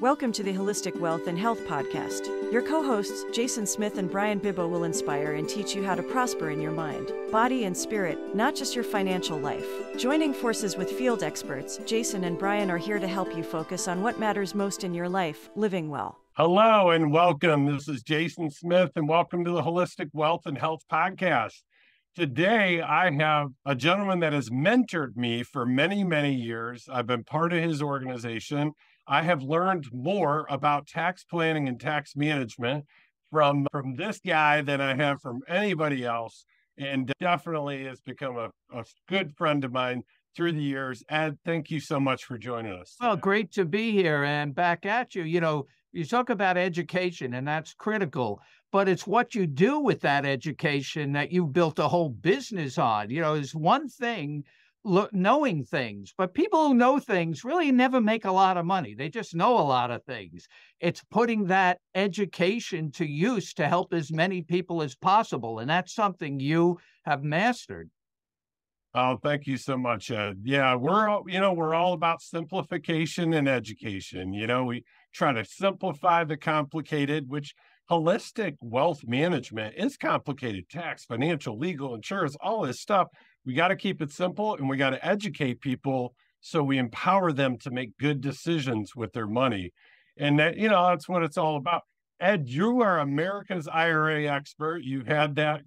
Welcome to the Holistic Wealth and Health Podcast. Your co-hosts, Jason Smith and Brian Bibbo, will inspire and teach you how to prosper in your mind, body, and spirit, not just your financial life. Joining forces with field experts, Jason and Brian are here to help you focus on what matters most in your life, living well. Hello and welcome. This is Jason Smith and welcome to the Holistic Wealth and Health Podcast. Today, I have a gentleman that has mentored me for many, many years. I've been part of his organization. I have learned more about tax planning and tax management from this guy than I have from anybody else, and definitely has become a good friend of mine through the years. Ed, thank you so much for joining us. Well, great to be here and back at you. You know, you talk about education, and that's critical, but it's what you do with that education that you built a whole business on. You know, it's one thing knowing things, but people who know things really never make a lot of money. They just know a lot of things. It's putting that education to use to help as many people as possible, and that's something you have mastered. Oh, thank you so much, Ed. Yeah, we're all about simplification and education. You know, we try to simplify the complicated, which holistic wealth management is complicated. Tax, financial, legal, insurance, all this stuff. We got to keep it simple and we got to educate people so we empower them to make good decisions with their money. And that, that's what it's all about. Ed, you are America's IRA expert. You've had that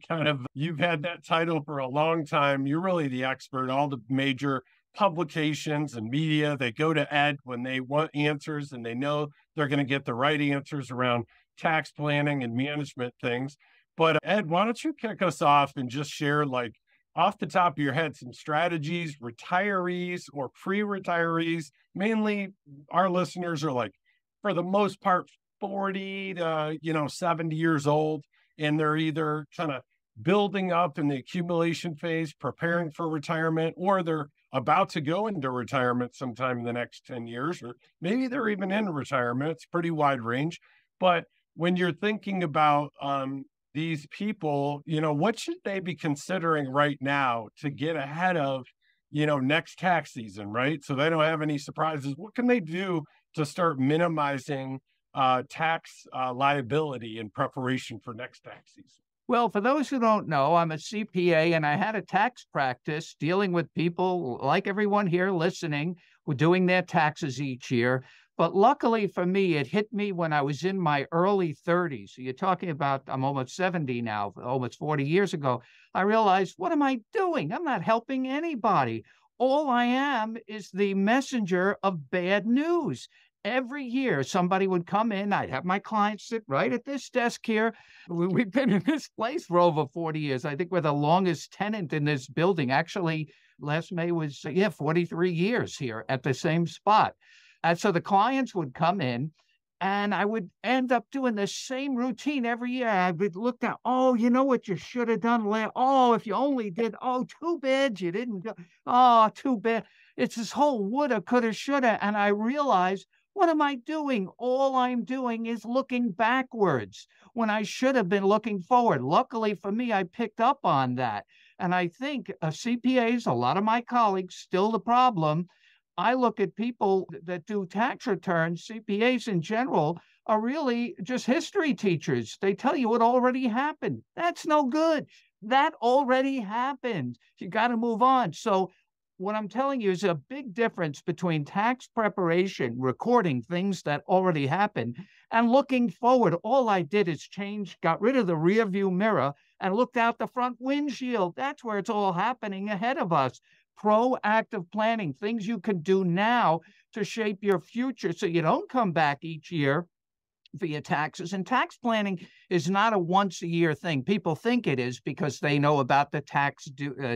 title for a long time. You're really the expert. All the major publications and media, they go to Ed when they want answers and they know they're going to get the right answers around tax planning and management things. But Ed, why don't you kick us off and just share, like, off the top of your head, some strategies, retirees or pre-retirees. Mainly our listeners are, like, for the most part, 40 to 70 years old, and they're either kind of building up in the accumulation phase, preparing for retirement, or they're about to go into retirement sometime in the next 10 years, or maybe they're even in retirement. It's pretty wide range. But when you're thinking about these people, what should they be considering right now to get ahead of, next tax season, right? So they don't have any surprises. What can they do to start minimizing tax liability in preparation for next tax season? Well, for those who don't know, I'm a CPA and I had a tax practice dealing with people like everyone here listening who are doing their taxes each year. But luckily for me, it hit me when I was in my early 30s. So you're talking about, I'm almost 70 now, almost 40 years ago. I realized, what am I doing? I'm not helping anybody. All I am is the messenger of bad news. Every year, somebody would come in. I'd have my clients sit right at this desk here. We've been in this place for over 40 years. I think we're the longest tenant in this building. Actually, last May was, 43 years here at the same spot. And so the clients would come in, and I would end up doing the same routine every year. I would look at, you know what you should have done last? If you only did, too bad you didn't do. Too bad. It's this whole woulda, coulda, shoulda. And I realized, what am I doing? All I'm doing is looking backwards when I should have been looking forward. Luckily for me, I picked up on that. And I think CPAs, a lot of my colleagues, still the problem. I look at people that do tax returns, CPAs in general, are really just history teachers. They tell you what already happened. That's no good. That already happened. You got to move on. So what I'm telling you is a big difference between tax preparation, recording things that already happened, and looking forward. All I did is got rid of the rear view mirror and looked out the front windshield. That's where it's all happening ahead of us. Proactive planning, things you can do now to shape your future so you don't come back each year for your taxes. And tax planning is not a once a year thing. People think it is because they know about the tax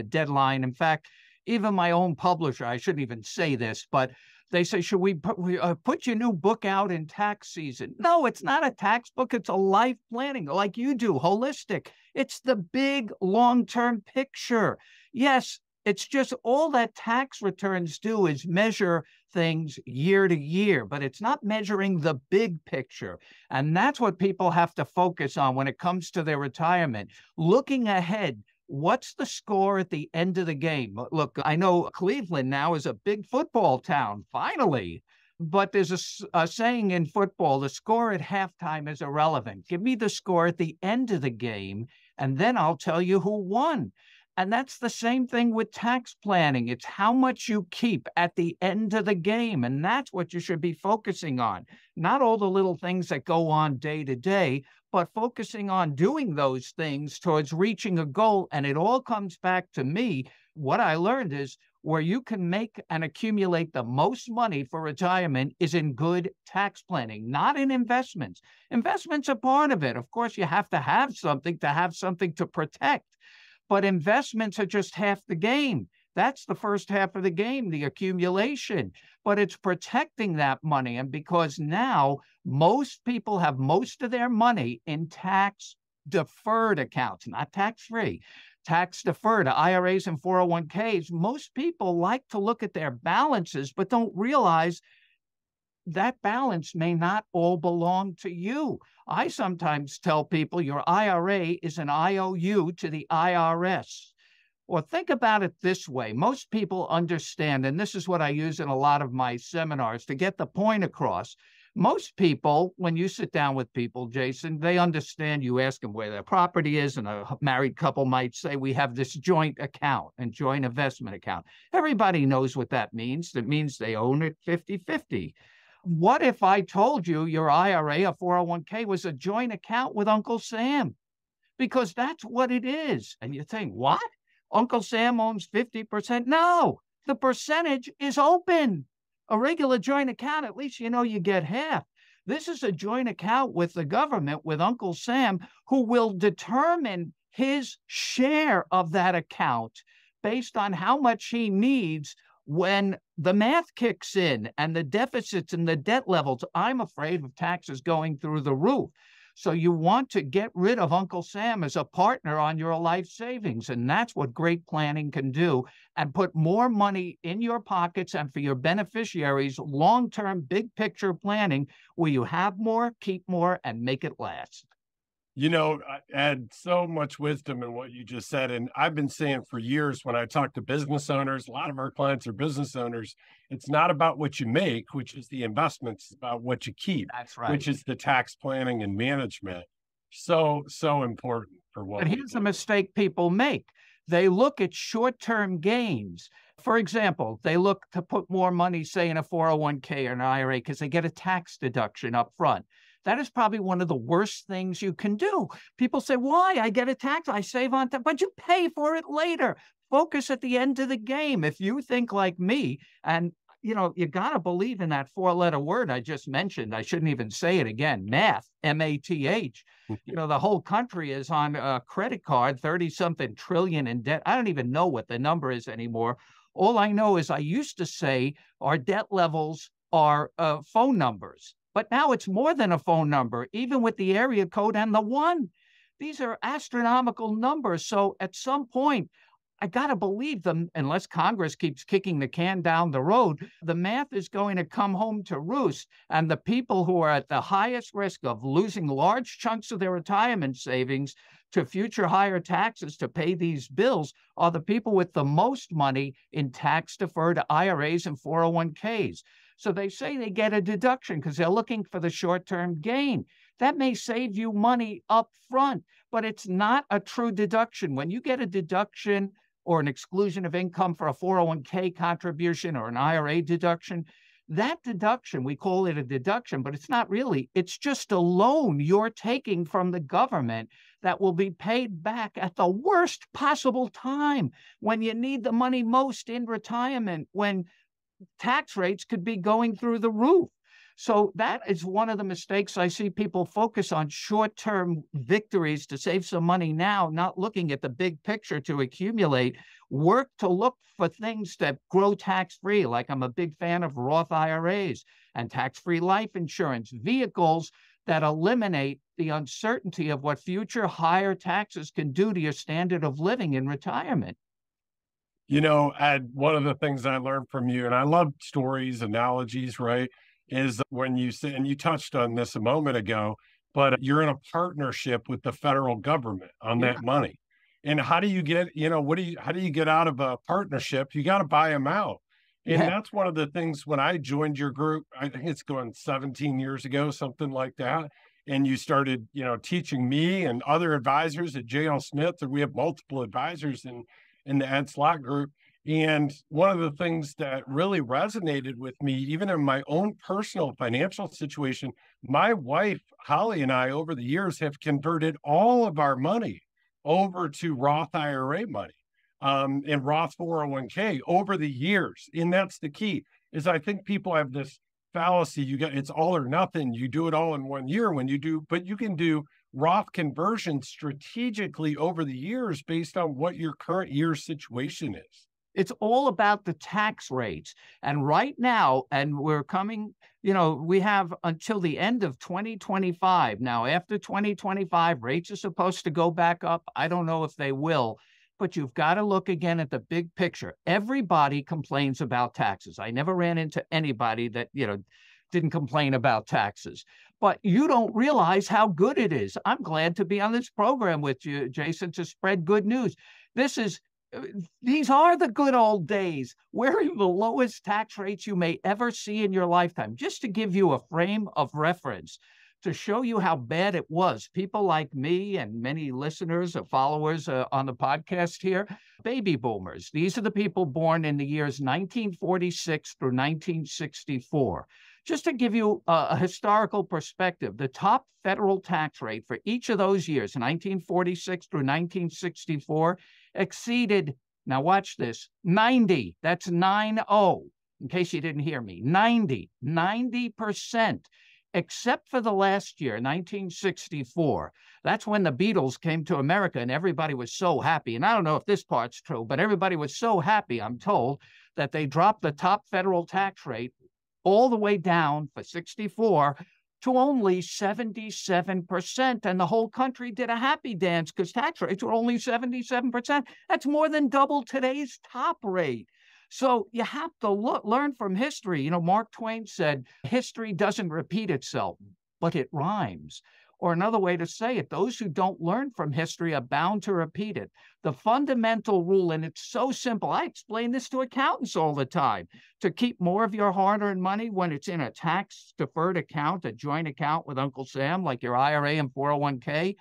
deadline. In fact, even my own publisher, I shouldn't even say this, but they say, should we put your new book out in tax season? No, it's not a tax book. It's a life planning like you do, holistic. It's the big long-term picture. Yes, it's just all that tax returns do is measure things year to year, but it's not measuring the big picture. And that's what people have to focus on when it comes to their retirement. Looking ahead, what's the score at the end of the game? Look, I know Cleveland now is a big football town, finally. But there's a saying in football, the score at halftime is irrelevant. Give me the score at the end of the game, and then I'll tell you who won. And that's the same thing with tax planning. It's how much you keep at the end of the game. And that's what you should be focusing on. Not all the little things that go on day to day, but focusing on doing those things towards reaching a goal. And it all comes back to me. What I learned is where you can make and accumulate the most money for retirement is in good tax planning, not in investments. Investments are part of it. Of course, you have to have something to protect. But investments are just half the game. That's the first half of the game, the accumulation. But it's protecting that money. And because now most people have most of their money in tax deferred accounts, not tax free, tax deferred, IRAs and 401ks, most people like to look at their balances, but don't realize that balance may not all belong to you. I sometimes tell people your IRA is an IOU to the IRS. Well, think about it this way. Most people understand, and this is what I use in a lot of my seminars to get the point across. Most people, when you sit down with people, Jason, they understand. You ask them where their property is, and a married couple might say, we have this joint account and joint investment account. Everybody knows what that means. That means they own it 50-50. What if I told you your IRA, a 401k, was a joint account with Uncle Sam? Because that's what it is. And you think, what? Uncle Sam owns 50%? No, the percentage is open. A regular joint account, at least you know you get half. This is a joint account with the government, with Uncle Sam, who will determine his share of that account based on how much he needs when the math kicks in and the deficits and the debt levels. I'm afraid of taxes going through the roof. So you want to get rid of Uncle Sam as a partner on your life savings. And that's what great planning can do, and put more money in your pockets and for your beneficiaries, long-term, big picture planning where you have more, keep more, and make it last. You know, I add so much wisdom in what you just said. And I've been saying for years when I talk to business owners, a lot of our clients are business owners. It's not about what you make, which is the investments, it's about what you keep. That's right. Which is the tax planning and management. So important for what. But here's a mistake people make. They look at short-term gains. For example, they look to put more money, say, in a 401k or an IRA because they get a tax deduction up front. That is probably one of the worst things you can do. People say, why? I get a tax, I save on that, but you pay for it later. Focus at the end of the game. If you think like me, and you know, you got to believe in that four-letter word I just mentioned. I shouldn't even say it again. Math, M-A-T-H. You know, the whole country is on a credit card, 30-something trillion in debt. I don't even know what the number is anymore. All I know is I used to say our debt levels are phone numbers. But now it's more than a phone number, even with the area code and the one. These are astronomical numbers. So at some point, I got to believe them, unless Congress keeps kicking the can down the road, the math is going to come home to roost. And the people who are at the highest risk of losing large chunks of their retirement savings to future higher taxes to pay these bills are the people with the most money in tax-deferred IRAs and 401ks. So they say they get a deduction because they're looking for the short-term gain. That may save you money up front, but it's not a true deduction. When you get a deduction or an exclusion of income for a 401k contribution or an IRA deduction, that deduction, we call it a deduction, but it's not really. It's just a loan you're taking from the government that will be paid back at the worst possible time, when you need the money most in retirement, when tax rates could be going through the roof. So that is one of the mistakes I see. People focus on short-term victories to save some money now, not looking at the big picture to accumulate. Work to look for things that grow tax-free, like I'm a big fan of Roth IRAs and tax-free life insurance, vehicles that eliminate the uncertainty of what future higher taxes can do to your standard of living in retirement. You know, Ed, one of the things I learned from you, and I love stories, analogies, right, is when you say, and you touched on this a moment ago, but you're in a partnership with the federal government on that money. And how do you get, you know, how do you get out of a partnership? You got to buy them out. And Yeah. that's one of the things when I joined your group, I think it's going 17 years ago, something like that. And you started, teaching me and other advisors at JL Smith, and we have multiple advisors in the Ed Slott group. And one of the things that really resonated with me, even in my own personal financial situation, my wife, Holly, and I over the years have converted all of our money over to Roth IRA money, and Roth 401k over the years. And that's the key is I think people have this fallacy. It's all or nothing. You do it all in 1 year but you can do Roth conversion strategically over the years based on what your current year's situation is. It's all about the tax rates. And right now, and we're coming, we have until the end of 2025. Now, after 2025, rates are supposed to go back up. I don't know if they will, but you've got to look again at the big picture. Everybody complains about taxes. I never ran into anybody that, didn't complain about taxes. But you don't realize how good it is. I'm glad to be on this program with you, Jason, to spread good news. These are the good old days. We're in the lowest tax rates you may ever see in your lifetime. Just to give you a frame of reference, to show you how bad it was, people like me and many listeners or followers on the podcast here, baby boomers. These are the people born in the years 1946 through 1964. Just to give you a historical perspective, the top federal tax rate for each of those years, 1946 through 1964, exceeded, now watch this, 90. That's 90, in case you didn't hear me, 90%, except for the last year, 1964. That's when the Beatles came to America and everybody was so happy. And I don't know if this part's true, but everybody was so happy, I'm told, that they dropped the top federal tax rate all the way down for 64 to only 77%. And the whole country did a happy dance because tax rates were only 77%. That's more than double today's top rate. So you have to learn from history. Mark Twain said, history doesn't repeat itself, but it rhymes. Or another way to say it, those who don't learn from history are bound to repeat it. The fundamental rule, and it's so simple, I explain this to accountants all the time, to keep more of your hard-earned money when it's in a tax-deferred account, a joint account with Uncle Sam, like your IRA and 401k,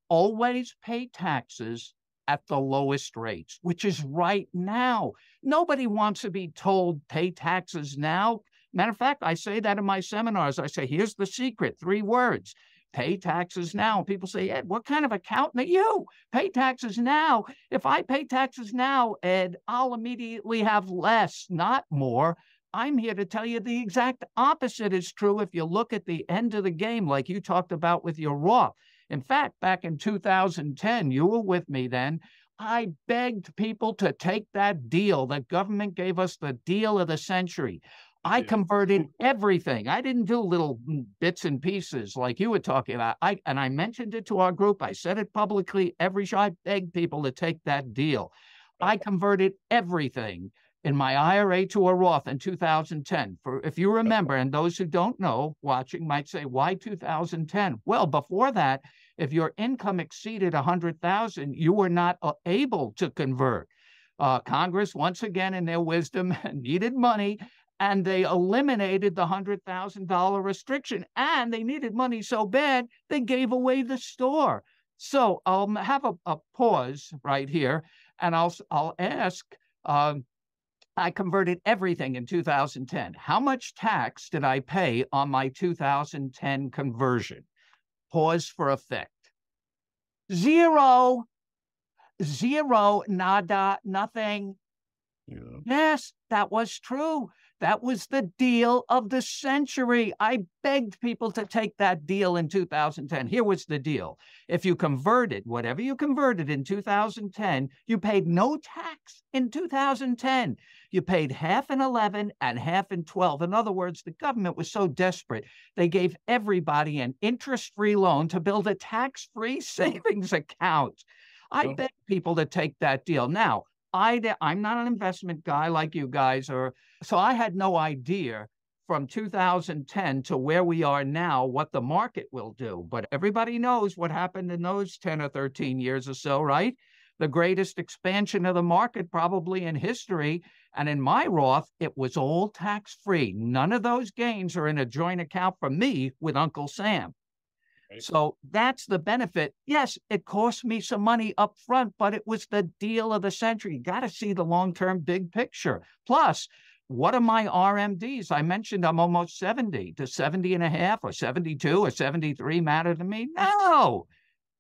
always pay taxes at the lowest rates, which is right now. Nobody wants to be told pay taxes now. Matter of fact, I say that in my seminars. I say, here's the secret, 3 words. Pay taxes now. People say, Ed, what kind of accountant are you? Pay taxes now. If I pay taxes now, Ed, I'll immediately have less, not more. I'm here to tell you the exact opposite is true if you look at the end of the game, like you talked about with your Roth. In fact, back in 2010, you were with me then, I begged people to take that deal. The government gave us the deal of the century. I converted everything. I didn't do little bits and pieces like you were talking about. And I mentioned it to our group. I said it publicly every show. I begged people to take that deal. I converted everything in my IRA to a Roth in 2010. If you remember, and those who don't know watching might say, why 2010? Well, before that, if your income exceeded 100,000, you were not able to convert. Congress, once again, in their wisdom, needed money. And they eliminated the $100,000 restriction. And they needed money so bad, they gave away the store. So I'll have a pause right here, and I'll ask, I converted everything in 2010. How much tax did I pay on my 2010 conversion? Pause for effect. Zero, nada, nothing. Yeah. Yes, that was true. That was the deal of the century. I begged people to take that deal in 2010. Here was the deal. If you converted, whatever you converted in 2010, you paid no tax in 2010. You paid half in 11 and half in 12. In other words, the government was so desperate, they gave everybody an interest-free loan to build a tax-free savings account. I begged people to take that deal. Now, I'm not an investment guy like you guys are, so I had no idea from 2010 to where we are now what the market will do. But everybody knows what happened in those 10 or 13 years or so, right? the greatest expansion of the market probably in history. And in my Roth, it was all tax-free. None of those gains are in a joint account for me with Uncle Sam. Right. So that's the benefit. Yes, it cost me some money up front, but it was the deal of the century. You got to see the long-term big picture. Plus, what are my RMDs? I mentioned I'm almost 70. Does 70 and a half or 72 or 73 matter to me? No.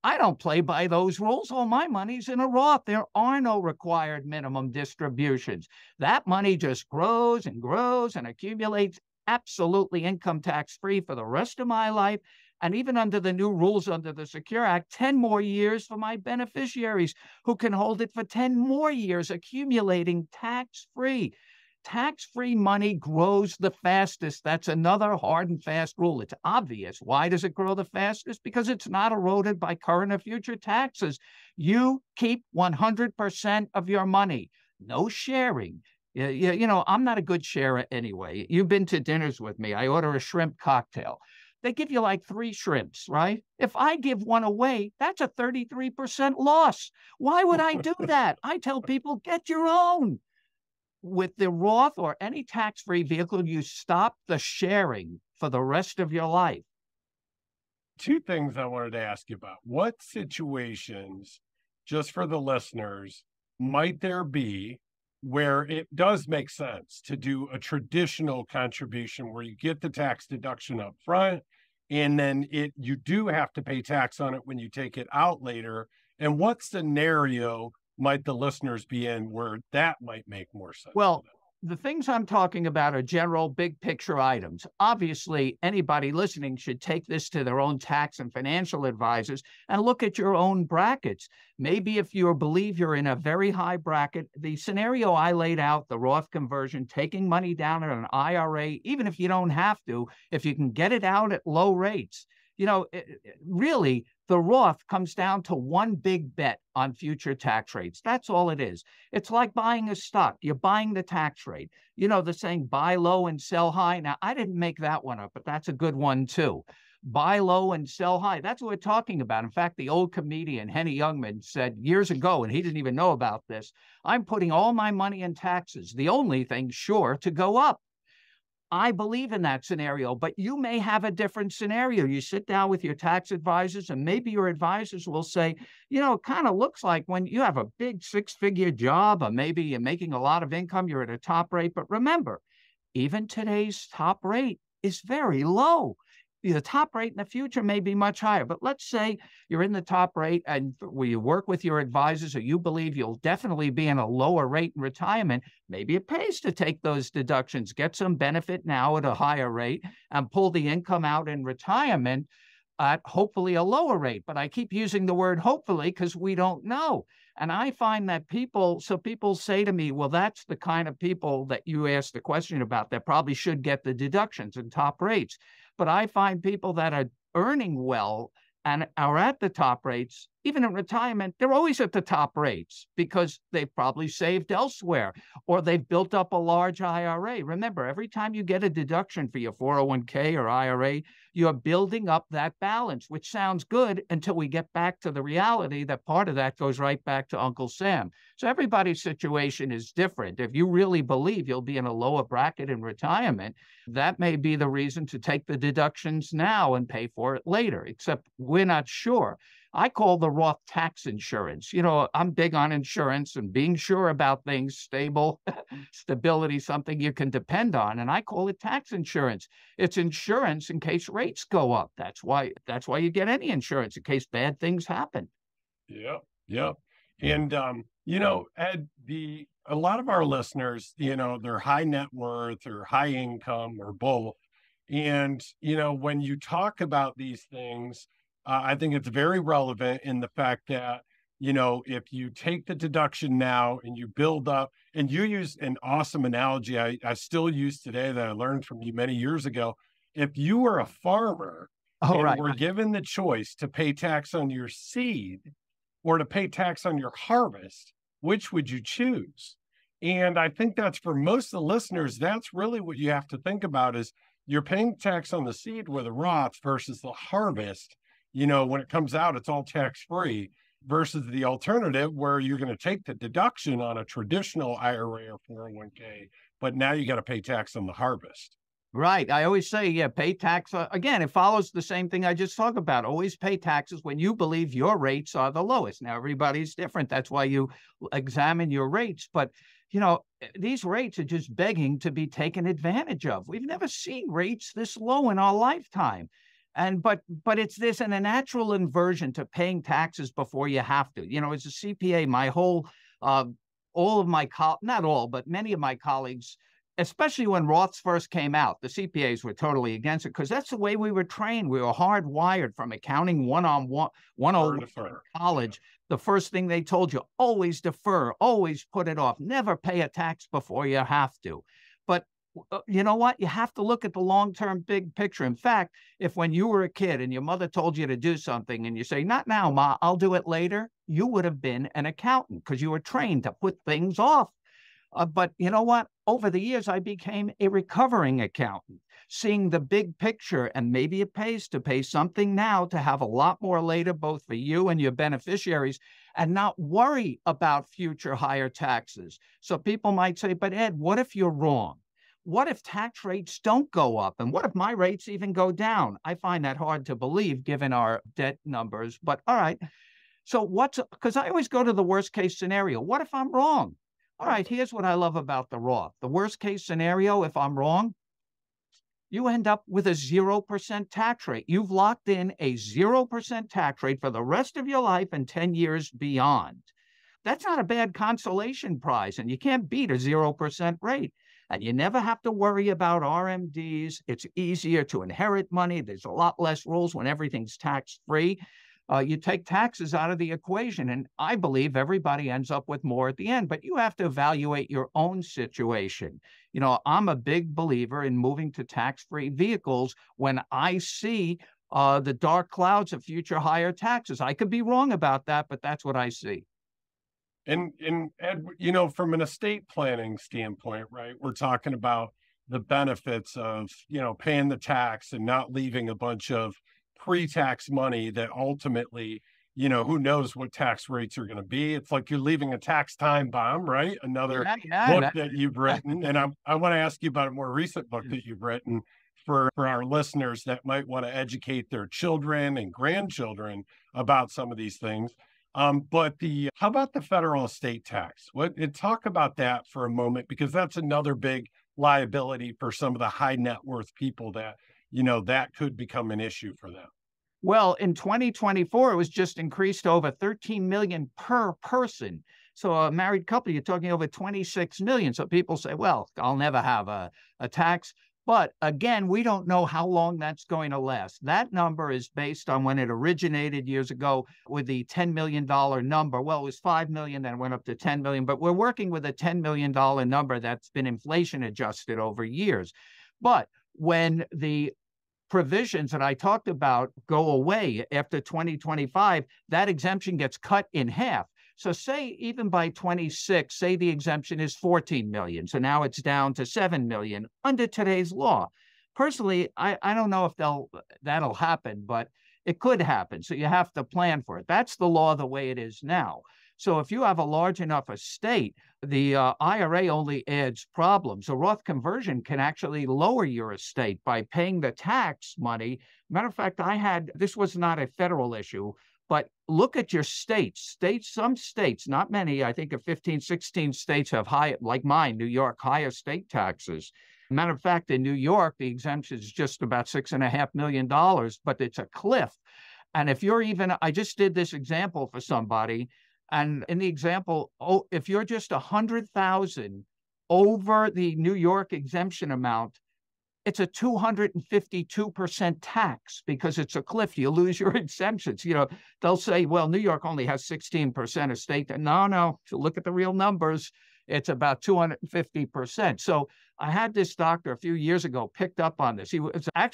I don't play by those rules. All my money's in a Roth. There are no required minimum distributions. That money just grows and grows and accumulates absolutely income tax-free for the rest of my life. And even under the new rules under the Secure Act, 10 more years for my beneficiaries who can hold it for 10 more years, accumulating tax-free. Tax-free money grows the fastest. That's another hard and fast rule. It's obvious. Why does it grow the fastest? Because it's not eroded by current or future taxes. You keep 100% of your money. No sharing. You know, I'm not a good sharer anyway. You've been to dinners with me. I order a shrimp cocktail. They give you like 3 shrimps, right? If I give one away, that's a 33% loss. Why would I do that? I tell people, get your own. With the Roth or any tax-free vehicle, you stop the sharing for the rest of your life. 2 things I wanted to ask you about. What situations, just for the listeners, might there be where it does make sense to do a traditional contribution where you get the tax deduction up front and then you do have to pay tax on it when you take it out later? And what scenario might the listeners be in where that might make more sense? Well, the things I'm talking about are general big picture items. Obviously, anybody listening should take this to their own tax and financial advisors and look at your own brackets. Maybe if you believe you're in a very high bracket, the scenario I laid out, the Roth conversion, taking money down in an IRA, even if you don't have to, if you can get it out at low rates, you know, really, the Roth comes down to one big bet on future tax rates. That's all it is. It's like buying a stock. You're buying the tax rate. You know, the saying, buy low and sell high. Now, I didn't make that one up, but that's a good one, too. Buy low and sell high. That's what we're talking about. In fact, the old comedian Henny Youngman said years ago, and he didn't even know about this, I'm putting all my money in taxes, the only thing sure to go up. I believe in that scenario, but you may have a different scenario. You sit down with your tax advisors, and maybe your advisors will say, you know, it kind of looks like when you have a big 6-figure job, or maybe you're making a lot of income, you're at a top rate. But remember, even today's top rate is very low. The top rate in the future may be much higher, but let's say you're in the top rate and you work with your advisors, or you believe you'll definitely be in a lower rate in retirement. Maybe it pays to take those deductions, get some benefit now at a higher rate, and pull the income out in retirement at hopefully a lower rate. But I keep using the word hopefully because we don't know. And I find that people say to me, well, that's the kind of people that you asked the question about that probably should get the deductions and top rates. But I find people that are earning well and are at the top rates, even in retirement, they're always at the top rates because they've probably saved elsewhere or they've built up a large IRA. Remember, every time you get a deduction for your 401k or IRA, you're building up that balance, which sounds good until we get back to the reality that part of that goes right back to Uncle Sam. So everybody's situation is different. If you really believe you'll be in a lower bracket in retirement, that may be the reason to take the deductions now and pay for it later, except we're not sure. I call the Roth tax insurance. You know, I'm big on insurance and being sure about things, stability, something you can depend on. And I call it tax insurance. It's insurance in case rates go up. That's why you get any insurance, in case bad things happen. Yeah. And, you know, Ed, a lot of our listeners, you know, they're high net worth or high income or both. And, you know, when you talk about these things, I think it's very relevant in the fact that, you know, if you take the deduction now and you build up, and you use an awesome analogy I still use today that I learned from you many years ago. If you were a farmer were given the choice to pay tax on your seed or to pay tax on your harvest, which would you choose? And I think that's for most of the listeners, that's really what you have to think about is you're paying tax on the seed with a Roth versus the harvest. You know, when it comes out, it's all tax-free. versus the alternative where you're going to take the deduction on a traditional IRA or 401k, but now you got to pay tax on the harvest. Right. I always say, yeah, pay tax. Again, it follows the same thing I just talked about. Always pay taxes when you believe your rates are the lowest. Now, everybody's different. That's why you examine your rates. But, these rates are just begging to be taken advantage of. We've never seen rates this low in our lifetime. But it's this and a natural inversion to paying taxes before you have to. As a CPA, my whole, all of my, not all, but many of my colleagues, especially when Roths first came out, the CPAs were totally against it because that's the way we were trained. We were hardwired from accounting 101 in college. The first thing they told you, always defer, always put it off, never pay a tax before you have to. But you know what? You have to look at the long-term big picture. In fact, if when you were a kid and your mother told you to do something and you say, not now, Ma, I'll do it later, you would have been an accountant because you were trained to put things off. But you know what? Over the years, I became a recovering accountant, seeing the big picture, and maybe it pays to pay something now to have a lot more later, both for you and your beneficiaries, and not worry about future higher taxes. So people might say, but Ed, what if you're wrong? What if tax rates don't go up? And what if my rates even go down? I find that hard to believe given our debt numbers, but all right. So because I always go to the worst case scenario. What if I'm wrong? All right, here's what I love about the Roth. The worst case scenario, if I'm wrong, you end up with a 0% tax rate. You've locked in a 0% tax rate for the rest of your life and 10 years beyond. That's not a bad consolation prize, and you can't beat a 0% rate. And you never have to worry about RMDs. It's easier to inherit money. There's a lot less rules when everything's tax-free. You take taxes out of the equation, and I believe everybody ends up with more at the end, but you have to evaluate your own situation. I'm a big believer in moving to tax-free vehicles when I see the dark clouds of future higher taxes. I could be wrong about that, but that's what I see. And Ed, from an estate planning standpoint, right, we're talking about the benefits of, paying the tax and not leaving a bunch of pre-tax money that ultimately, who knows what tax rates are going to be. It's like you're leaving a tax time bomb, right? Another book that you've written. And I want to ask you about a more recent book that you've written for our listeners that might want to educate their children and grandchildren about some of these things. But how about the federal estate tax? Talk about that for a moment, because that's another big liability for some of the high net worth people that that could become an issue for them. Well, in 2024, it was just increased to over 13 million per person. So a married couple, you're talking over 26 million. So people say, well, I'll never have a tax. But again, we don't know how long that's going to last. That number is based on when it originated years ago with the $10 million number. Well, it was 5 million, then it went up to 10 million. But we're working with a $10 million number that's been inflation adjusted over years. But when the provisions that I talked about go away after 2025, that exemption gets cut in half. So say even by 26, say the exemption is 14 million. So now it's down to 7 million under today's law. Personally, I don't know if that'll happen, but it could happen. So you have to plan for it. That's the law the way it is now. So if you have a large enough estate, the IRA only adds problems. A Roth conversion can actually lower your estate by paying the tax money. Matter of fact, this was not a federal issue, but look at your states. Some states, not many, I think of 15, 16 states have high, like mine, New York, higher state taxes. Matter of fact, in New York, the exemption is just about $6.5 million, but it's a cliff. And I just did this example for somebody. And in the example, if you're just 100,000 over the New York exemption amount, it's a 252% tax because it's a cliff. You lose your exemptions. They'll say, well, New York only has 16% of state. No. If you look at the real numbers, it's about 250%. So I had this doctor a few years ago picked up on this. I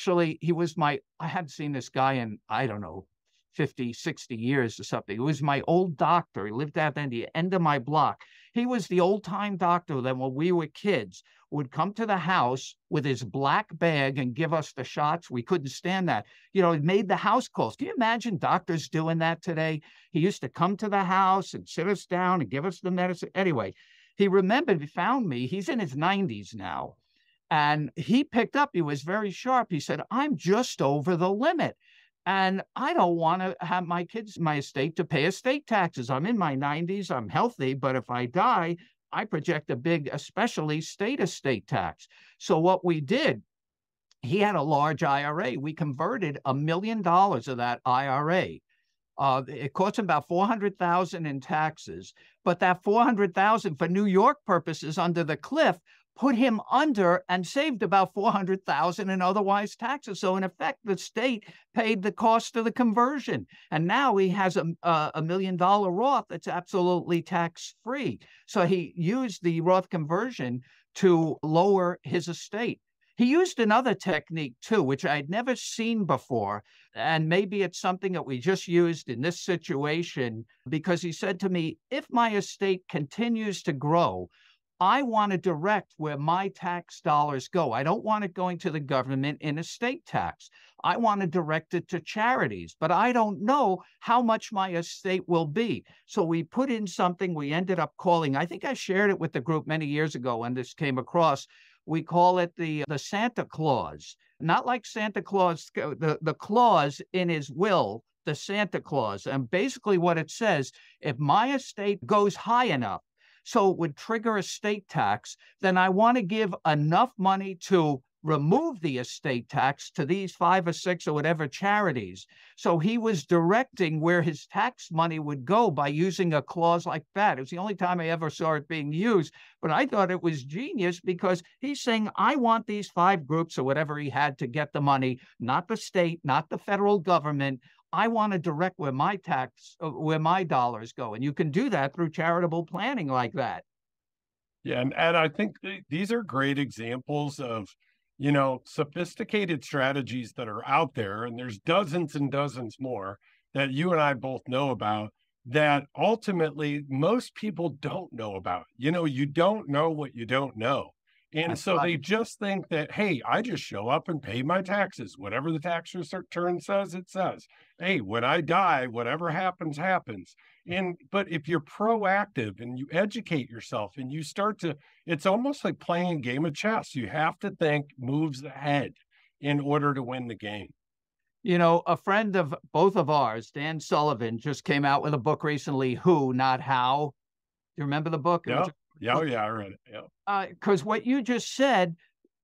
hadn't seen this guy in, I don't know, 50, 60 years or something. It was my old doctor. He lived out at the end of my block. He was the old-time doctor that when we were kids would come to the house with his black bag and give us the shots. We couldn't stand that. You know, it made the house calls. Can you imagine doctors doing that today? He used to come to the house and sit us down and give us the medicine. Anyway, he remembered, he found me. He's in his 90s now. And he picked up, he was very sharp. He said, I'm just over the limit. And I don't want to have my kids, my estate, to pay estate taxes. I'm in my 90s. I'm healthy. But if I die, I project a big, especially state estate tax. So what we did, he had a large IRA. We converted $1 million of that IRA. It cost him about $400,000 in taxes, but that $400,000 for New York purposes under the cliff put him under and saved about $400,000 in otherwise taxes. So in effect, the state paid the cost of the conversion, and now he has a $1 million Roth that's absolutely tax-free. So he used the Roth conversion to lower his estate. He used another technique too, which I'd never seen before. And maybe it's something that we just used in this situation, because he said to me, if my estate continues to grow, I want to direct where my tax dollars go. I don't want it going to the government in estate tax. I want to direct it to charities, but I don't know how much my estate will be. So we put in something we ended up calling, I think I shared it with the group many years ago when this came across. We call it the Santa Clause, not like Santa Claus, the clause in his will, the Santa Clause. And basically what it says, if my estate goes high enough, so it would trigger estate tax, then I want to give enough money to remove the estate tax to these 5 or 6 or whatever charities. So he was directing where his tax money would go by using a clause like that. It was the only time I ever saw it being used, but I thought it was genius because he's saying, I want these 5 groups or whatever he had to get the money, not the state, not the federal government. I want to direct where my dollars go. And you can do that through charitable planning like that. Yeah. And I think these are great examples of, sophisticated strategies that are out there. And there's dozens and dozens more that you and I both know about that ultimately most people don't know about. You don't know what you don't know. And so they just think that, hey, I just show up and pay my taxes. Whatever the tax return says, it says. Hey, when I die, whatever happens, happens. But if you're proactive and you educate yourself and you start to, it's almost like playing a game of chess. You have to think moves ahead in order to win the game. A friend of both of ours, Dan Sullivan, just came out with a book recently, Who, Not How. Do you remember the book? Yeah. Yeah, I read it. Yeah. Because what you just said,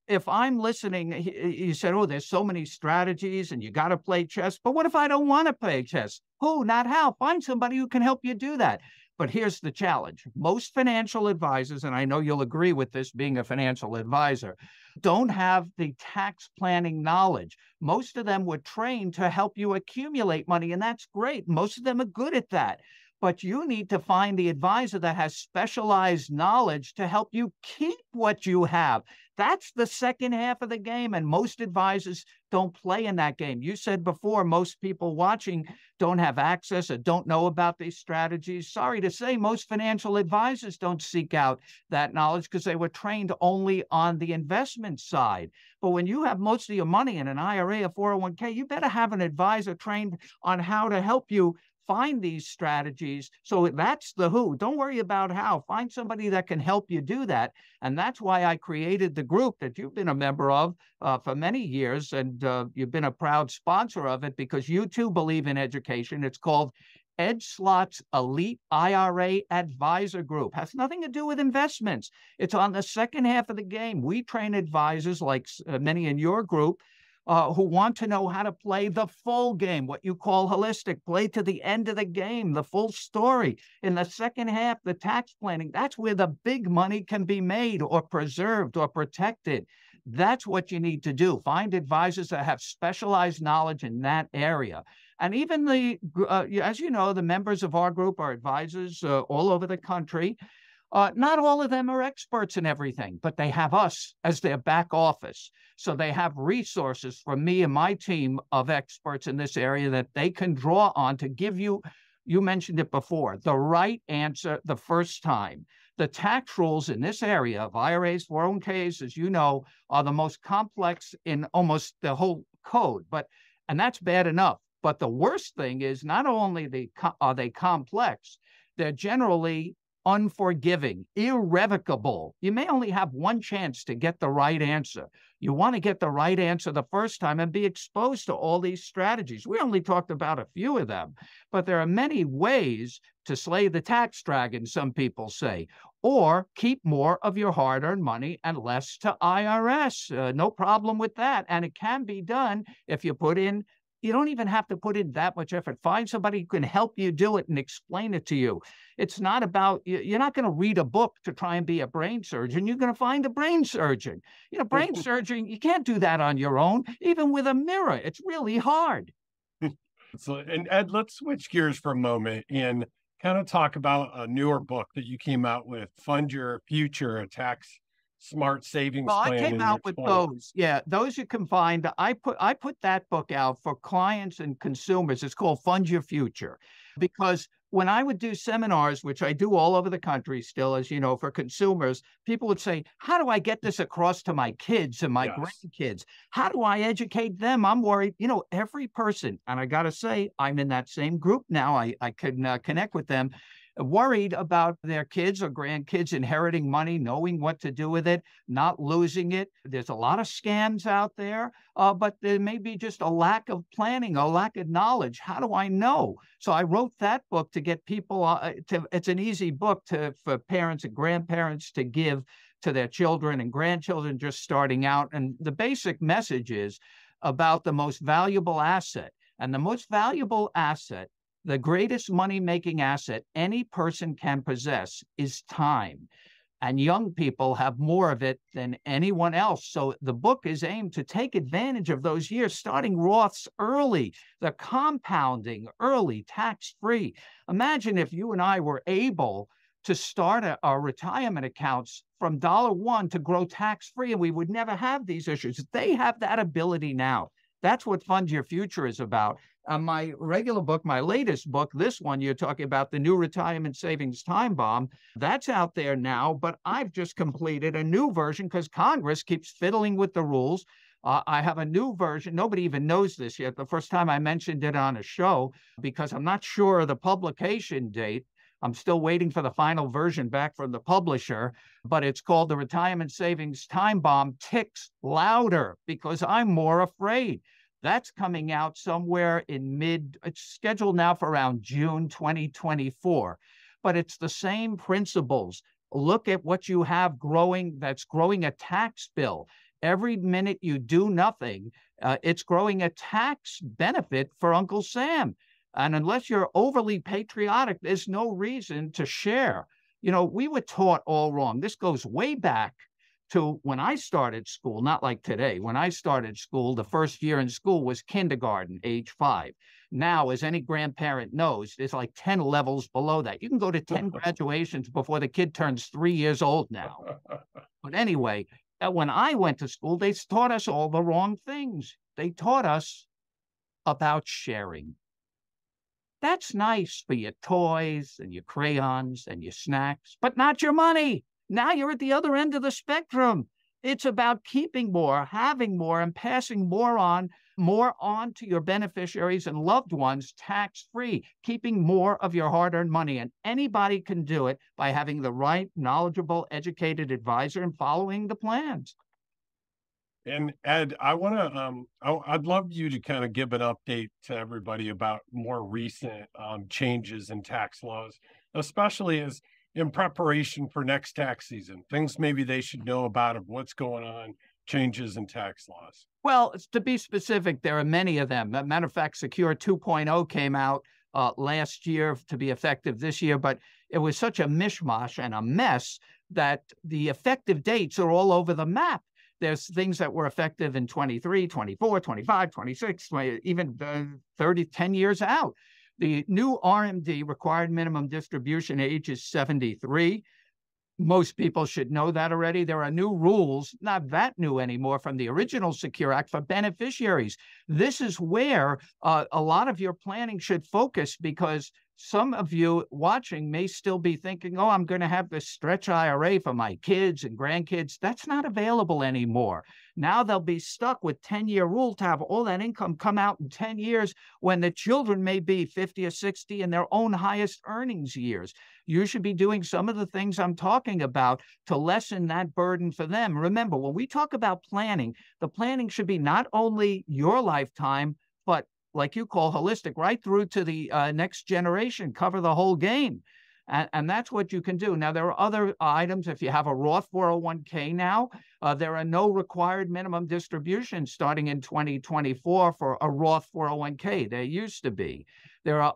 if I'm listening, you said, oh, there's so many strategies and you got to play chess. But what if I don't want to play chess? Who, not how? Find somebody who can help you do that. But here's the challenge. Most financial advisors, and I know you'll agree with this being a financial advisor, don't have the tax planning knowledge. Most of them were trained to help you accumulate money, and that's great. Most of them are good at that. But you need to find the advisor that has specialized knowledge to help you keep what you have. That's the second half of the game, and most advisors don't play in that game. You said before, most people watching don't have access or don't know about these strategies. Sorry to say, most financial advisors don't seek out that knowledge because they were trained only on the investment side. But when you have most of your money in an IRA or 401k, you better have an advisor trained on how to help you find these strategies. So that's the who. Don't worry about how. Find somebody that can help you do that. And that's why I created the group that you've been a member of for many years. And you've been a proud sponsor of it because you too believe in education. It's called Ed Slott's Elite IRA Advisor Group. Has nothing to do with investments. It's on the second half of the game. We train advisors like many in your group who want to know how to play the full game, what you call holistic, play to the end of the game, the full story. In the second half, the tax planning, that's where the big money can be made or preserved or protected. That's what you need to do. Find advisors that have specialized knowledge in that area. And even as you know, the members of our group are advisors all over the country. Not all of them are experts in everything, but they have us as their back office. So they have resources from me and my team of experts in this area that they can draw on to give you mentioned it before, the right answer the first time. The tax rules in this area of IRAs, 401ks, as you know, are the most complex in almost the whole code. And that's bad enough. But the worst thing is not only are they complex, they're generally unforgiving, irrevocable. You may only have one chance to get the right answer. You want to get the right answer the first time and be exposed to all these strategies. We only talked about a few of them, but there are many ways to slay the tax dragon, some people say, or keep more of your hard-earned money and less to IRS. No problem with that. And it can be done if you put in. You don't even have to put in that much effort. Find somebody who can help you do it and explain it to you. It's not about, you're not going to read a book to try and be a brain surgeon. You're going to find a brain surgeon. Brain surgery, you can't do that on your own, even with a mirror. It's really hard. And Ed, let's switch gears for a moment and kind of talk about a newer book that you came out with, Fund Your Future, a tax smart savings plan. I came out with those. Yeah, those you can find. I put that book out for clients and consumers. It's called Fund Your Future, because when I would do seminars, which I do all over the country still, as you know, for consumers, people would say, how do I get this across to my kids and my grandkids? How do I educate them? I'm worried. Every person, and I got to say, I'm in that same group now. I can connect with them. Worried about their kids or grandkids inheriting money, knowing what to do with it, not losing it. There's a lot of scams out there, but there may be just a lack of planning, a lack of knowledge. How do I know? So I wrote that book to get people it's an easy book for parents and grandparents to give to their children and grandchildren just starting out. And the basic message is about the most valuable asset. And the most valuable asset, the greatest money-making asset any person can possess, is time. And young people have more of it than anyone else. So the book is aimed to take advantage of those years, starting Roths early, the compounding early, tax-free. Imagine if you and I were able to start our retirement accounts from $1 to grow tax-free, and we would never have these issues. They have that ability now. That's what Fund Your Future is about. My regular book, my latest book, this one, you're talking about the new retirement savings time bomb. That's out there now, but I've just completed a new version because Congress keeps fiddling with the rules. I have a new version. Nobody even knows this yet. The first time I mentioned it on a show, because I'm not sure of the publication date. I'm still waiting for the final version back from the publisher, but it's called The Retirement Savings Time Bomb Ticks Louder, because I'm more afraid. That's coming out somewhere it's scheduled now for around June 2024. But it's the same principles. Look at what you have growing, that's growing a tax bill. Every minute you do nothing, it's growing a tax benefit for Uncle Sam. And unless you're overly patriotic, there's no reason to share. We were taught all wrong. This goes way back to when I started school, not like today. When I started school, the first year in school was kindergarten, age 5. Now, as any grandparent knows, there's like 10 levels below that. You can go to 10 graduations before the kid turns 3 years old now. But anyway, when I went to school, they taught us all the wrong things. They taught us about sharing. That's nice for your toys and your crayons and your snacks, but not your money. Now you're at the other end of the spectrum. It's about keeping more, having more, and passing more on to your beneficiaries and loved ones tax-free, keeping more of your hard-earned money. And anybody can do it by having the right, knowledgeable, educated advisor and following the plans. And Ed, I'd love you to kind of give an update to everybody about more recent changes in tax laws, especially as in preparation for next tax season, things maybe they should know about of what's going on, changes in tax laws. Well, to be specific, there are many of them. As a matter of fact, Secure 2.0 came out last year to be effective this year, but it was such a mishmash and a mess that the effective dates are all over the map. There's things that were effective in 23, 24, 25, 26, even 30, 10 years out. The new RMD, required minimum distribution age, is 73. Most people should know that already. There are new rules, not that new anymore, from the original Secure Act for beneficiaries. This is where a lot of your planning should focus, because some of you watching may still be thinking, oh, I'm going to have this stretch IRA for my kids and grandkids. That's not available anymore. Now they'll be stuck with 10-year rule to have all that income come out in 10 years when the children may be 50 or 60 in their own highest earnings years. You should be doing some of the things I'm talking about to lessen that burden for them. Remember, when we talk about planning, the planning should be not only your lifetime, but like you call holistic, right through to the next generation, cover the whole game. And that's what you can do. Now, there are other items. If you have a Roth 401k now, there are no required minimum distributions starting in 2024 for a Roth 401k. There used to be. There are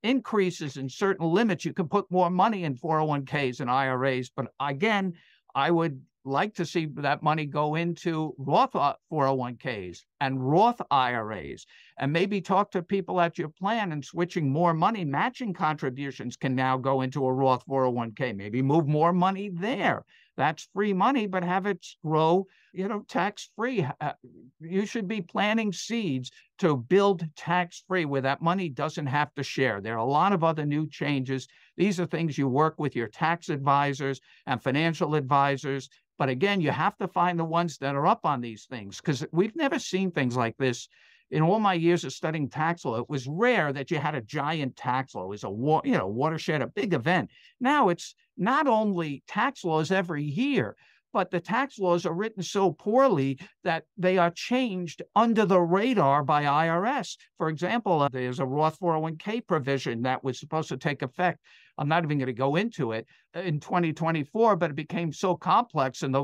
increases in certain limits. You can put more money in 401ks and IRAs. But again, I would like to see that money go into Roth 401ks and Roth IRAs, and maybe talk to people at your plan and switching more money. Matching contributions can now go into a Roth 401k. Maybe move more money there. That's free money, but have it grow, tax-free. You should be planting seeds to build tax-free where that money doesn't have to share. There are a lot of other new changes. These are things you work with your tax advisors and financial advisors. But again, you have to find the ones that are up on these things, because we've never seen things like this. In all my years of studying tax law, it was rare that you had a giant tax law. It was a watershed, a big event. Now it's not only tax laws every year, but the tax laws are written so poorly that they are changed under the radar by IRS. For example, there's a Roth 401k provision that was supposed to take effect. I'm not even going to go into it in 2024, but it became so complex and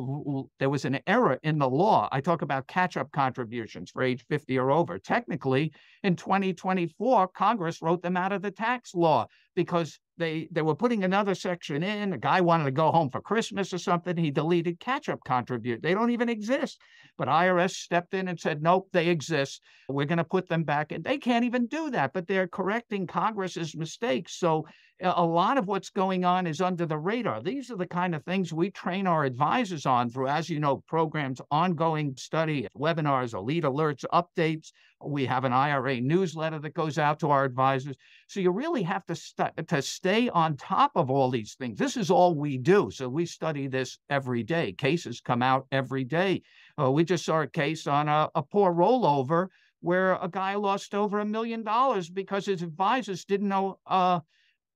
there was an error in the law. I talk about catch-up contributions for age 50 or over. Technically, in 2024, Congress wrote them out of the tax law because they were putting another section in. A guy wanted to go home for Christmas or something. He deleted catch-up contribute. They don't even exist. But IRS stepped in and said, nope, they exist. We're going to put them back. And they can't even do that, but they're correcting Congress's mistakes. So a lot of what's going on is under the radar. These are the kind of things we train our advisors on through, as you know, programs, ongoing study, webinars, elite alerts, updates. We have an IRA newsletter that goes out to our advisors. So you really have to stay on top of all these things. This is all we do. So we study this every day. Cases come out every day. We just saw a case on a poor rollover where a guy lost over $1 million because his advisors didn't know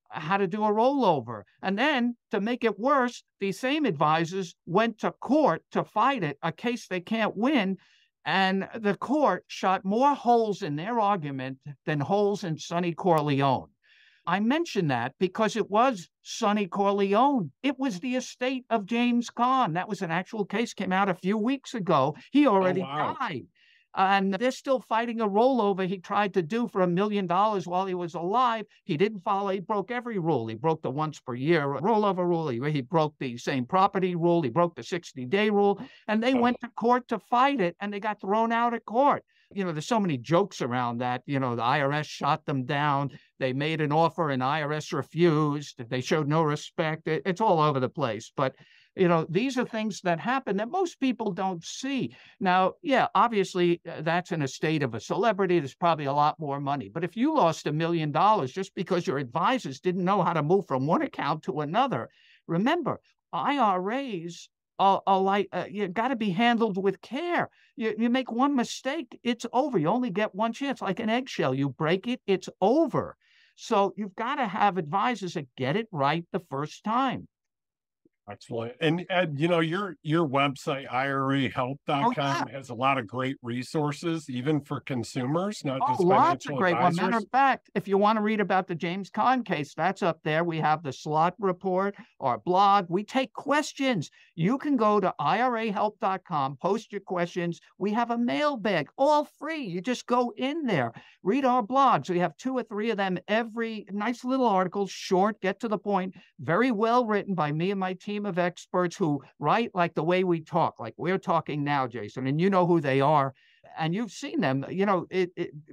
how to do a rollover. And then to make it worse, these same advisors went to court to fight it, a case they can't win. And the court shot more holes in their argument than holes in Sonny Corleone. I mention that because it was Sonny Corleone. It was the estate of James Caan. That was an actual case, came out a few weeks ago. He already died. And they're still fighting a rollover he tried to do for $1 million while he was alive. He didn't follow. He broke every rule. He broke the once per year rollover rule. He broke the same property rule. He broke the 60-day rule. And they went to court to fight it, and they got thrown out of court. There's so many jokes around that. The IRS shot them down. They made an offer and IRS refused. They showed no respect. It's all over the place. But these are things that happen that most people don't see. Now, yeah, obviously, that's in a state of a celebrity. There's probably a lot more money. But if you lost $1 million just because your advisors didn't know how to move from one account to another, remember, IRAs are like, you got to be handled with care. You make one mistake, it's over. You only get one chance, like an eggshell. You break it, it's over. So you've got to have advisors that get it right the first time. Excellent. And Ed, your website, IRAHelp.com, has a lot of great resources, even for consumers, not just lots of financial great advisors. Well, matter of fact, if you want to read about the James Caan case, that's up there. We have the Slott report, our blog. We take questions. You can go to IRAHelp.com, post your questions. We have a mailbag, all free. You just go in there, read our blogs. We have 2 or 3 of them every, nice little articles, short, get to the point, very well written by me and my team of experts who write like the way we talk, like we're talking now, Jason, and you know who they are, and you've seen them.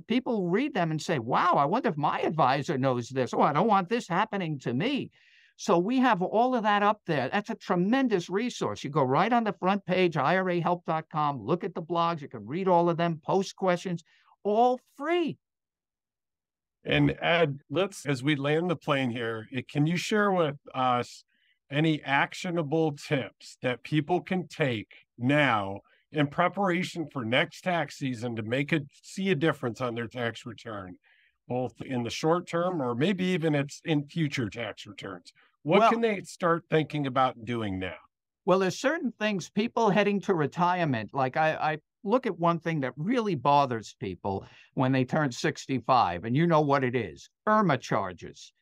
People read them and say, wow, I wonder if my advisor knows this. Oh, I don't want this happening to me. So we have all of that up there. That's a tremendous resource. You go right on the front page, IRAHelp.com, look at the blogs. You can read all of them, post questions, all free. And Ed, as we land the plane here, can you share with us any actionable tips that people can take now in preparation for next tax season to see a difference on their tax return, both in the short term or maybe even it's in future tax returns? What Well, can they start thinking about doing now? Well, there's certain things people heading to retirement, like I look at one thing that really bothers people when they turn 65, and you know what it is: IRMA charges.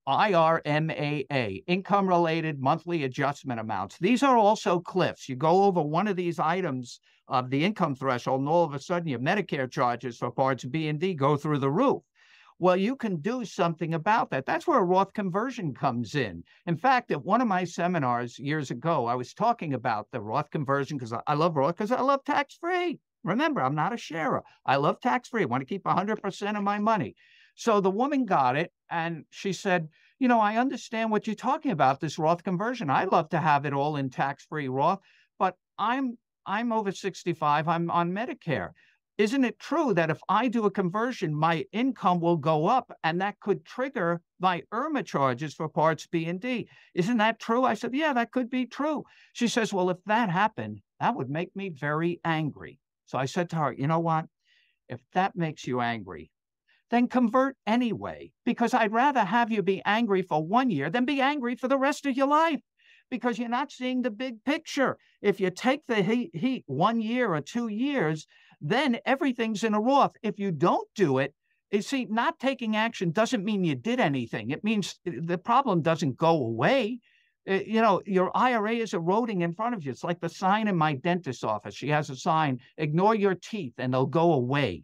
IRMAA, income related monthly adjustment amounts. These are also cliffs. You go over one of these items of the income threshold, and all of a sudden your Medicare charges for parts B and D go through the roof. Well, you can do something about that. That's where a Roth conversion comes in. In fact, at one of my seminars years ago, I was talking about the Roth conversion because I love Roth because I love tax-free. Remember, I'm not a sharer. I love tax-free. I want to keep 100% of my money. So the woman got it and she said, I understand what you're talking about, this Roth conversion. I'd love to have it all in tax-free Roth, but I'm over 65. I'm on Medicare. Isn't it true that if I do a conversion, my income will go up and that could trigger my IRMA charges for parts B and D? Isn't that true? I said, yeah, that could be true. She says, well, if that happened, that would make me very angry. So I said to her, you know what? If that makes you angry, then convert anyway, because I'd rather have you be angry for 1 year than be angry for the rest of your life, because you're not seeing the big picture. If you take the heat 1 year or 2 years, then everything's in a Roth. If you don't do it, you see, not taking action doesn't mean you did anything. It means the problem doesn't go away. Your IRA is eroding in front of you. It's like the sign in my dentist's office. She has a sign, ignore your teeth and they'll go away.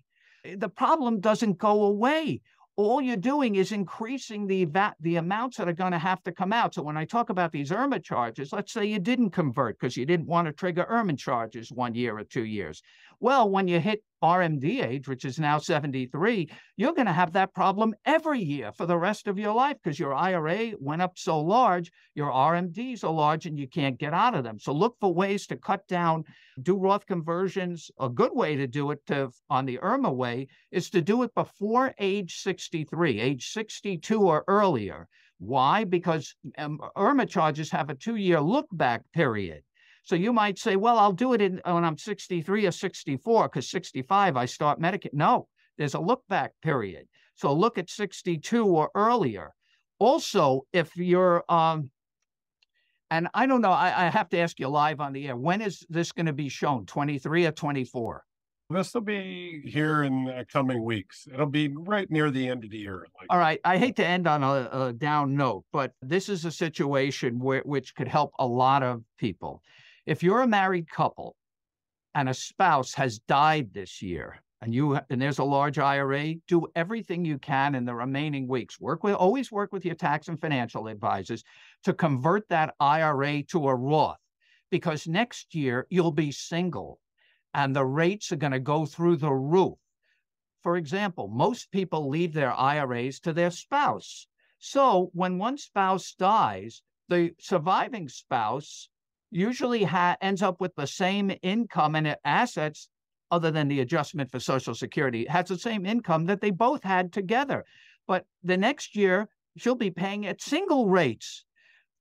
The problem doesn't go away. All you're doing is increasing the amounts that are going to have to come out. So when I talk about these IRMA charges, let's say you didn't convert because you didn't want to trigger IRMA charges 1 year or 2 years. Well, when you hit RMD age, which is now 73, you're going to have that problem every year for the rest of your life because your IRA went up so large, your RMDs are large, and you can't get out of them. So look for ways to cut down, do Roth conversions. A good way to do it on the IRMA way is to do it before age 63, age 62 or earlier. Why? Because IRMA charges have a 2-year look-back period. So you might say, well, I'll do it when I'm 63 or 64 because 65 I start Medicaid. No, there's a look-back period. So look at 62 or earlier. Also, if you're, and I don't know, I have to ask you live on the air, when is this going to be shown, 23 or 24? This will be here in the coming weeks. It'll be right near the end of the year. All right. I hate to end on a down note, but this is a situation which could help a lot of people. If you're a married couple and a spouse has died this year and there's a large IRA, do everything you can in the remaining weeks. Always work with your tax and financial advisors to convert that IRA to a Roth, because next year you'll be single and the rates are going to go through the roof. For example, most people leave their IRAs to their spouse. So when one spouse dies, the surviving spouse usually ends up with the same income and assets, other than the adjustment for Social Security, has the same income that they both had together. But the next year, she'll be paying at single rates.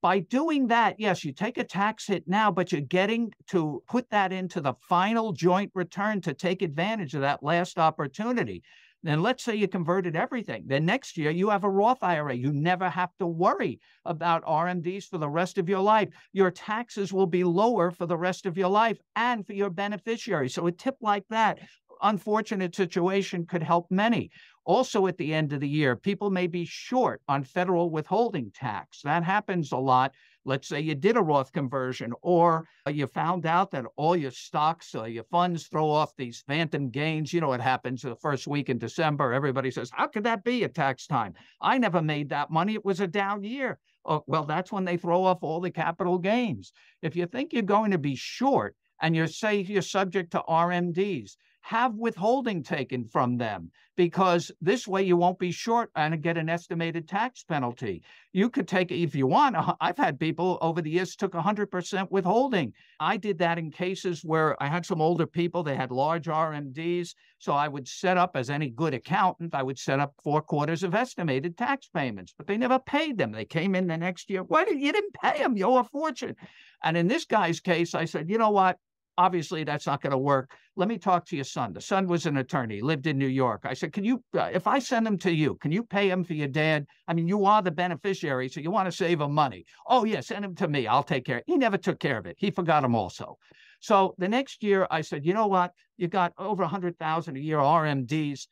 By doing that, yes, you take a tax hit now, but you're getting to put that into the final joint return to take advantage of that last opportunity. Then let's say you converted everything. Then next year you have a Roth IRA. You never have to worry about RMDs for the rest of your life. Your taxes will be lower for the rest of your life and for your beneficiaries. So a tip like that, unfortunate situation, could help many. Also, at the end of the year, people may be short on federal withholding tax. That happens a lot. Let's say you did a Roth conversion, or you found out that all your stocks, your funds throw off these phantom gains. You know what happens the first week in December. Everybody says, how could that be at tax time? I never made that money. It was a down year. Oh, well, that's when they throw off all the capital gains. If you think you're going to be short and you're subject to RMDs, have withholding taken from them, because this way you won't be short and get an estimated tax penalty. You could take, if you want, I've had people over the years took 100% withholding. I did that in cases where I had some older people, they had large RMDs. So I would set up, as any good accountant, I would set up 4 quarters of estimated tax payments, but they never paid them. They came in the next year. You didn't pay them? You owe a fortune. And in this guy's case, I said, you know what? Obviously, that's not going to work. Let me talk to your son. The son was an attorney, lived in New York. I said, can you, if I send him to you, can you pay him for your dad? I mean, you are the beneficiary, so you want to save him money. Oh, yeah, send him to me. I'll take care. He never took care of it. He forgot him also. So the next year, I said, you know what? You got over 100,000 a year RMDs.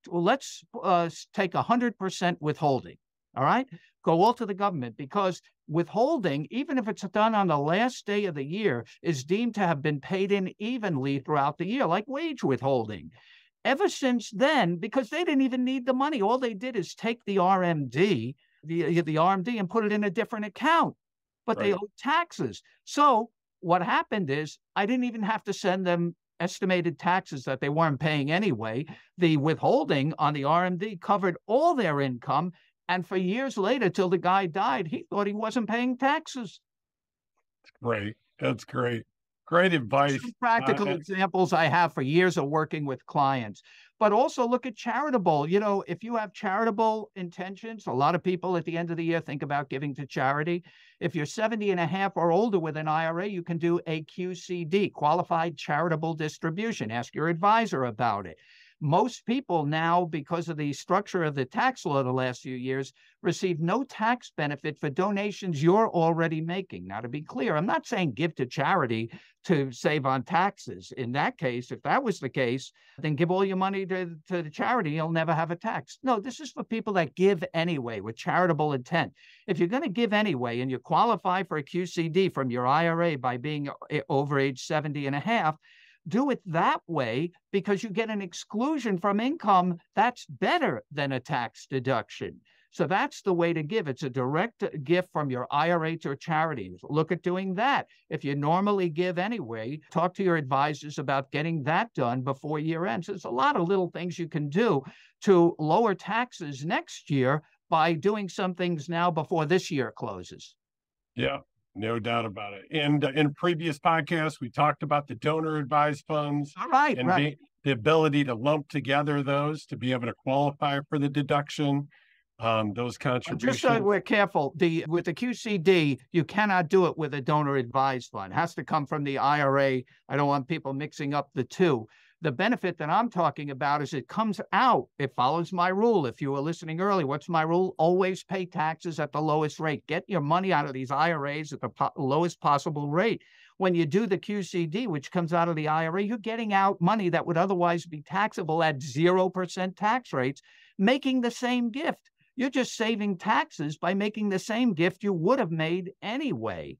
Let's take 100% withholding. All right? Go all to the government, because withholding, even if it's done on the last day of the year, is deemed to have been paid in evenly throughout the year, like wage withholding. Ever since then, because they didn't even need the money, all they did is take the RMD, the RMD, and put it in a different account, but they owed taxes. So what happened is I didn't even have to send them estimated taxes that they weren't paying anyway. The withholding on the RMD covered all their income. And for years later, till the guy died, he thought he wasn't paying taxes. Great. That's great. Great advice. Some practical examples I have for years of working with clients. But also look at charitable. You know, if you have charitable intentions, a lot of people at the end of the year think about giving to charity. If you're 70 and a half or older with an IRA, you can do a QCD, Qualified Charitable Distribution. Ask your advisor about it. Most people now, because of the structure of the tax law the last few years, receive no tax benefit for donations you're already making. Now, to be clear, I'm not saying give to charity to save on taxes. In that case, if that was the case, then give all your money to the charity, you'll never have a tax. No, this is for people that give anyway with charitable intent. If you're going to give anyway and you qualify for a QCD from your IRA by being over age 70 and a half, do it that way, because you get an exclusion from income that's better than a tax deduction. So that's the way to give. It's a direct gift from your IRA to charity. Look at doing that. If you normally give anyway, talk to your advisors about getting that done before year end. So there's a lot of little things you can do to lower taxes next year by doing some things now before this year closes. Yeah. No doubt about it. And in previous podcasts, we talked about the donor advised funds. All right. And the ability to lump together those to be able to qualify for the deduction, those contributions. Just so we're careful, with the QCD, you cannot do it with a donor advised fund. It has to come from the IRA. I don't want people mixing up the two. The benefit that I'm talking about is it comes out. It follows my rule. If you were listening early, what's my rule? Always pay taxes at the lowest rate. Get your money out of these IRAs at the lowest possible rate. When you do the QCD, which comes out of the IRA, you're getting out money that would otherwise be taxable at 0% tax rates, making the same gift. You're just saving taxes by making the same gift you would have made anyway.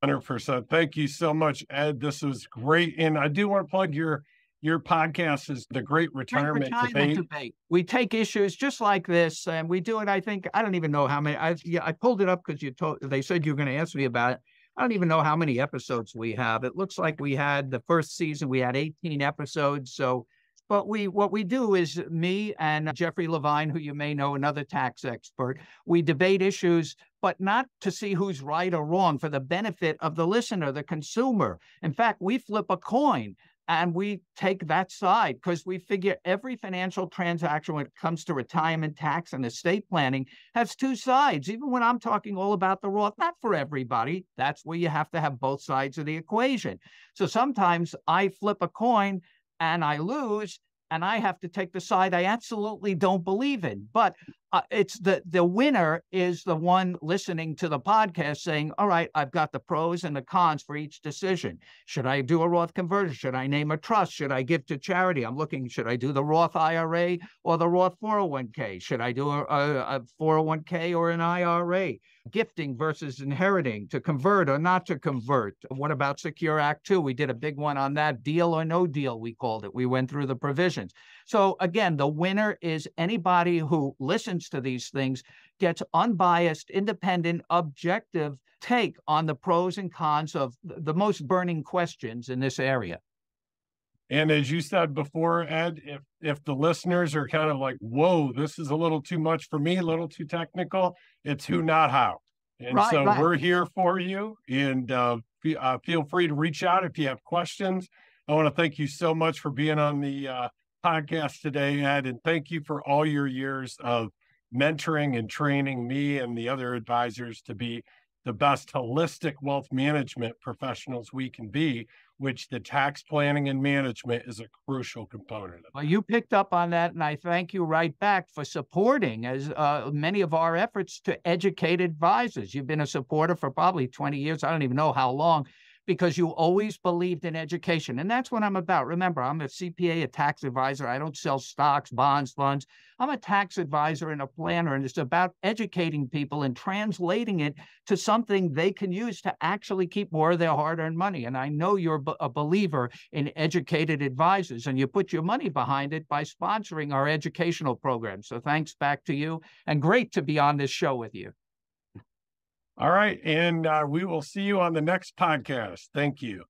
100%. Thank you so much, Ed. This was great. And I do want to plug your podcast is the Great Retirement Debate. We take issues just like this, and we do it. I think, I don't even know how many. I pulled it up because they said you were going to ask me about it. I don't even know how many episodes we have. It looks like we had the first season, we had 18 episodes. So, but what we do is me and Jeffrey Levine, who you may know, another tax expert, we debate issues, but not to see who's right or wrong, for the benefit of the listener, the consumer. In fact, we flip a coin and we take that side, because we figure every financial transaction when it comes to retirement tax and estate planning has two sides. Even when I'm talking all about the Roth, not for everybody, that's where you have to have both sides of the equation. So sometimes I flip a coin and I lose, and I have to take the side I absolutely don't believe in. But it's the winner is the one listening to the podcast saying, all right, I've got the pros and the cons for each decision. Should I do a Roth conversion? Should I name a trust? Should I give to charity? I'm looking, should I do the Roth IRA or the Roth 401k? Should I do a 401k or an IRA? Gifting versus inheriting, to convert or not to convert. What about Secure Act 2? We did a big one on that. Deal or no deal, we called it. We went through the provisions. So again, the winner is anybody who listens to these things, gets unbiased, independent, objective take on the pros and cons of the most burning questions in this area. And as you said before, Ed, if the listeners are kind of like, whoa, this is a little too much for me, a little too technical, it's who, not how. And Right, so right. we're here for you. And feel free to reach out if you have questions. I want to thank you so much for being on the podcast today, Ed. And thank you for all your years of mentoring and training me and the other advisors to be the best holistic wealth management professionals we can be, which the tax planning and management is a crucial component of. Well, you picked up on that, and I thank you right back for supporting as many of our efforts to educate advisors. You've been a supporter for probably 20 years. I don't even know how long, because you always believed in education. And that's what I'm about. Remember, I'm a CPA, a tax advisor. I don't sell stocks, bonds, funds. I'm a tax advisor and a planner, and it's about educating people and translating it to something they can use to actually keep more of their hard-earned money. And I know you're a believer in educated advisors, and you put your money behind it by sponsoring our educational program. So thanks back to you, and great to be on this show with you. All right. And we will see you on the next podcast. Thank you.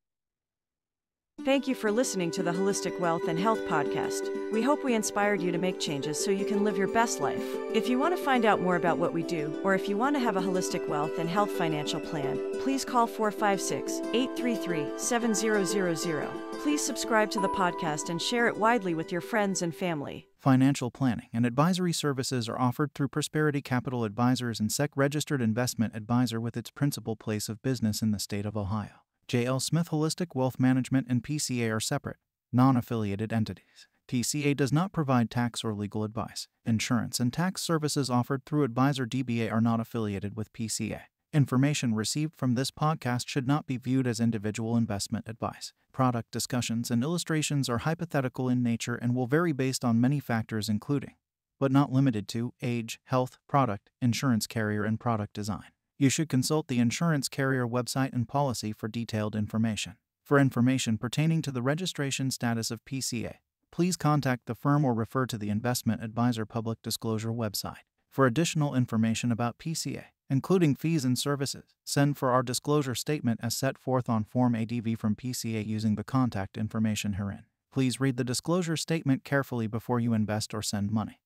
Thank you for listening to the Holistic Wealth and Health Podcast. We hope we inspired you to make changes so you can live your best life. If you want to find out more about what we do, or if you want to have a holistic wealth and health financial plan, please call 456-833-7000. Please subscribe to the podcast and share it widely with your friends and family. Financial planning and advisory services are offered through Prosperity Capital Advisors and SEC-registered investment advisor with its principal place of business in the state of Ohio. J.L. Smith Holistic Wealth Management and PCA are separate, non-affiliated entities. PCA does not provide tax or legal advice. Insurance and tax services offered through Advisor DBA are not affiliated with PCA. Information received from this podcast should not be viewed as individual investment advice. Product discussions and illustrations are hypothetical in nature and will vary based on many factors including, but not limited to, age, health, product, insurance carrier, and product design. You should consult the insurance carrier website and policy for detailed information. For information pertaining to the registration status of PCA, please contact the firm or refer to the Investment Advisor Public Disclosure website. For additional information about PCA, including fees and services, send for our disclosure statement as set forth on Form ADV from PCA using the contact information herein. Please read the disclosure statement carefully before you invest or send money.